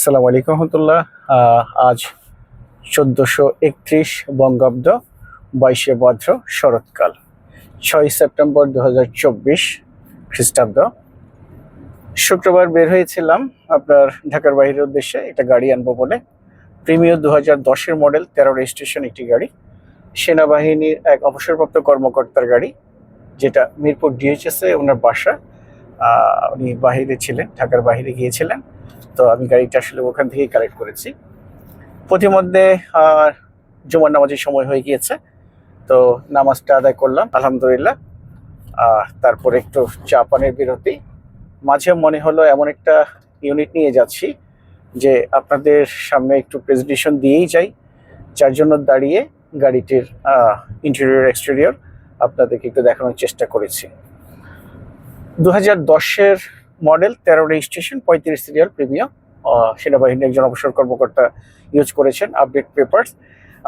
আসসালামু আলাইকুম রহমতুল্লাহ। আজ 1431 বঙ্গাব্দ, 22শে ভদ্র, শরৎকাল, 6 সেপ্টেম্বর 2024 খ্রিস্টাব্দ। শুক্রবার বের হয়েছিলাম আপনার ঢাকার বাইরের উদ্দেশ্যে একটা গাড়ি আনবো বলে। প্রিমিও 2010-এর মডেল, 13 রেজিস্ট্রেশন একটি গাড়ি, সেনাবাহিনীর এক অবসরপ্রাপ্ত কর্মকর্তার গাড়ি, যেটা মিরপুর ডিএইচএসে ওনার বাসা। উনি বাহিরে ছিলেন, ঢাকার বাইরে গিয়েছিলেন, তো আমি গাড়িটা আসলে ওখান থেকেই কালেক্ট করেছি। প্রতিমধ্যে জুমার নামাজের সময় হয়ে গিয়েছে, তো নামাজটা আদায় করলাম আলহামদুলিল্লাহ। তারপরে একটু চা পানের বিরতি। মাঝে মনে হলো এমন একটা ইউনিট নিয়ে যাচ্ছি যে আপনাদের সামনে একটু প্রেজেন্টেশন দিয়েই যাই, যার জন্য দাঁড়িয়ে গাড়িটির ইন্টেরিয়র এক্সটেরিয়র আপনাদেরকে একটু দেখানোর চেষ্টা করেছি। 2010-এর মডেল, 13 রেজিস্ট্রেশন, 35 সিরিয়াল, প্রিমিয়াম। সেনাবাহিনীর একজন অবসর কর্মকর্তা ইউজ করেছেন। আপডেট পেপারস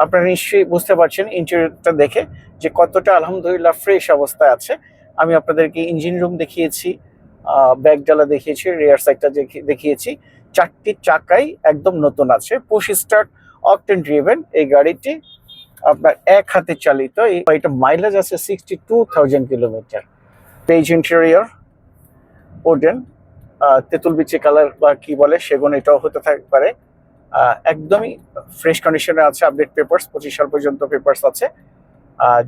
আপনারা নিশ্চয়ই বুঝতে পারছেন ইন্টেরিয়রটা দেখে যে কতটা আলহামদুলিল্লাহ ফ্রেশ অবস্থায় আছে। আমি আপনাদেরকে ইঞ্জিন রুম দেখিয়েছি, ব্যাক ডালা দেখিয়েছি, রিয়ার সাইডটা দেখিয়েছি। 4টি চাকাই একদম নতুন আছে, পুশ স্টার্ট, অকটেন ড্রিভেন। এই গাড়িটি আপনার এক হাতে চালিত। এটা মাইলেজ আছে 62,000 কিলোমিটার। পেজ ইন্টেরিয়র ওডেন, তেঁতুল বিচি কালার বা কি বলে, সেগুন, এটাও হতে থাকতে পারে। একদমই ফ্রেশ কন্ডিশনে আছে। আপডেট পেপারস, 25 সাল পর্যন্ত পেপারস আছে।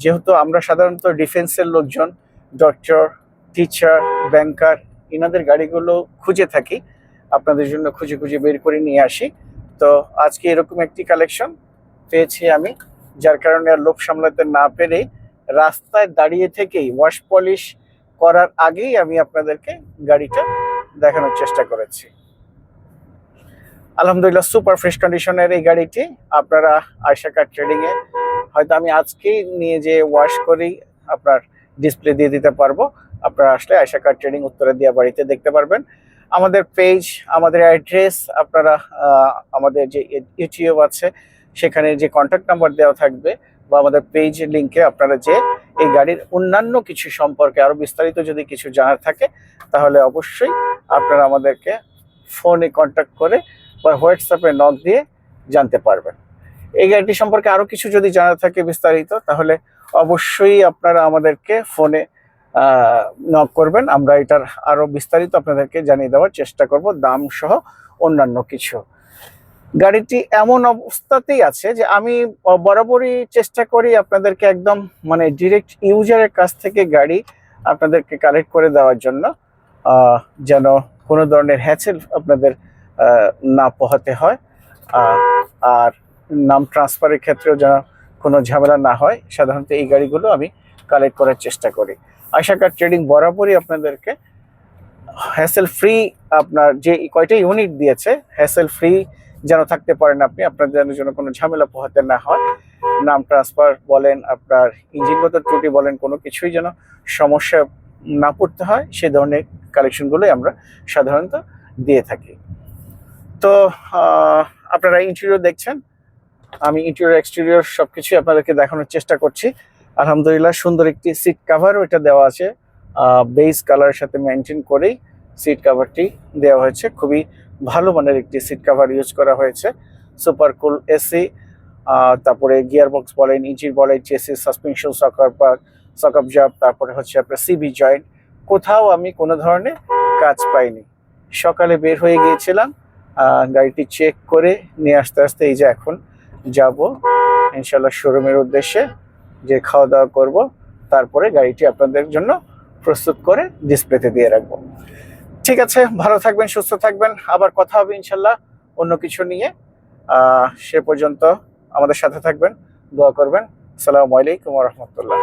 যেহেতু আমরা সাধারণত ডিফেন্সের লোকজন, ডক্টর, টিচার, ব্যাংকার, এনাদের গাড়িগুলো খুঁজে থাকি, আপনাদের জন্য খুঁজে খুঁজে বের করে নিয়ে আসি। তো আজকে এরকম একটি কালেকশন পেয়েছি আমি, যার কারণে আর লোভ সামলাতে না পেরে রাস্তায় দাঁড়িয়ে থেকেই ওয়াশ পলিশ করার আগেই আমি আপনাদেরকে গাড়িটা দেখানোর চেষ্টা করেছি। আলহামদুলিল্লাহ সুপার ফ্রেশ কন্ডিশনের এই গাড়িটি আপনারা আয়শা কার ট্রেডিং এ হয়তো আমি আজকেই নিয়ে যে ওয়াশ করি আপনার ডিসপ্লে দিয়ে দিতে পারবো। আপনারা আসলে আয়শা কার ট্রেডিং, উত্তরা দিয়া বাড়িতে দেখতে পারবেন। আমাদের পেজ, আমাদের অ্যাড্রেস, আপনারা আমাদের যে ইউটিউব আছে সেখানে যে কন্ট্যাক্ট নাম্বার দেওয়া থাকবে, বা আমাদের পেজ লিঙ্কে আপনারা যে এই গাড়ির অন্যান্য কিছু সম্পর্কে আরো বিস্তারিত যদি কিছু জানার থাকে, তাহলে অবশ্যই আপনারা আমাদেরকে ফোনে কন্ট্যাক্ট করে বা হোয়াটসঅ্যাপে নক দিয়ে জানতে পারবেন। এই গাড়িটি সম্পর্কে আরো কিছু যদি জানার থাকে বিস্তারিত, তাহলে অবশ্যই আপনারা আমাদেরকে ফোনে নক করবেন। আমরা এটার আরো বিস্তারিত আপনাদেরকে জানিয়ে দেওয়ার চেষ্টা করব, দাম সহ অন্যান্য কিছু। গাড়িটি এমন অবস্থাতেই আছে যে আমি বরাবরই চেষ্টা করি আপনাদেরকে একদম মানে ডিরেক্ট ইউজারের কাছ থেকে গাড়ি আপনাদেরকে কালেক্ট করে দেওয়ার জন্য, যেন কোনো ধরনের হ্যাসেল আপনাদের না পোহাতে হয়, আর নাম ট্রান্সফারের ক্ষেত্রেও যেন কোনো ঝামেলা না হয়। সাধারণত এই গাড়িগুলো আমি কালেক্ট করার চেষ্টা করি। আয়শা কার ট্রেডিং বরাবরই আপনাদেরকে হ্যাসেল ফ্রি, আপনার যে কয়টা ইউনিট দিয়েছে হ্যাসেল ফ্রি যেন থাকতে পারেন আপনি, আপনাদের যেন কোনো ঝামেলা পোহাতে না হয়। নাম ট্রান্সফার বলেন, আপনার ইঞ্জিনগত ত্রুটি বলেন, কোনো কিছুই যেন সমস্যা না পড়তে হয়, সে ধরনের কালেকশনগুলোই আমরা সাধারণত দিয়ে থাকি। তো আপনারা ইন্টেরিয়র দেখছেন, আমি ইন্টেরিয়র এক্সটেরিয়র সবকিছুই আপনাদেরকে দেখানোর চেষ্টা করছি। আলহামদুলিল্লাহ সুন্দর একটি সিট কাভারও এটা দেওয়া আছে, বেজ কালারের সাথে মেনটেন করেই সিট কাভারটি দেওয়া হয়েছে। খুবই ভালো মানের একটি সিট কাভার ইউজ করা হয়েছে। সুপার কুল এসি, তারপরে গিয়ার বক্স বলেন, ইঞ্জিন বলেন, চেসিস, সাসপেনশন, সকআপ জাব, তারপরে হচ্ছে আপনার সিবি জয়েন্ট, কোথাও আমি কোনো ধরনের কাজ পাইনি। সকালে বের হয়ে গিয়েছিলাম, গাড়িটি চেক করে নিয়ে আসতে আসতে এই যে এখন যাব ইনশাল্লাহ শোরুমের উদ্দেশ্যে, যে খাওয়া দাওয়া করব, তারপরে গাড়িটি আপনাদের জন্য প্রস্তুত করে ডিসপ্লেতে দিয়ে রাখবো। ঠিক আছে, ভালো থাকবেন, সুস্থ থাকবেন, আবার কথা হবে ইনশাল্লাহ অন্য কিছু নিয়ে। সে পর্যন্ত আমাদের সাথে থাকবেন, দোয়া করবেন। আসসালামু আলাইকুম ওয়া রাহমাতুল্লাহ।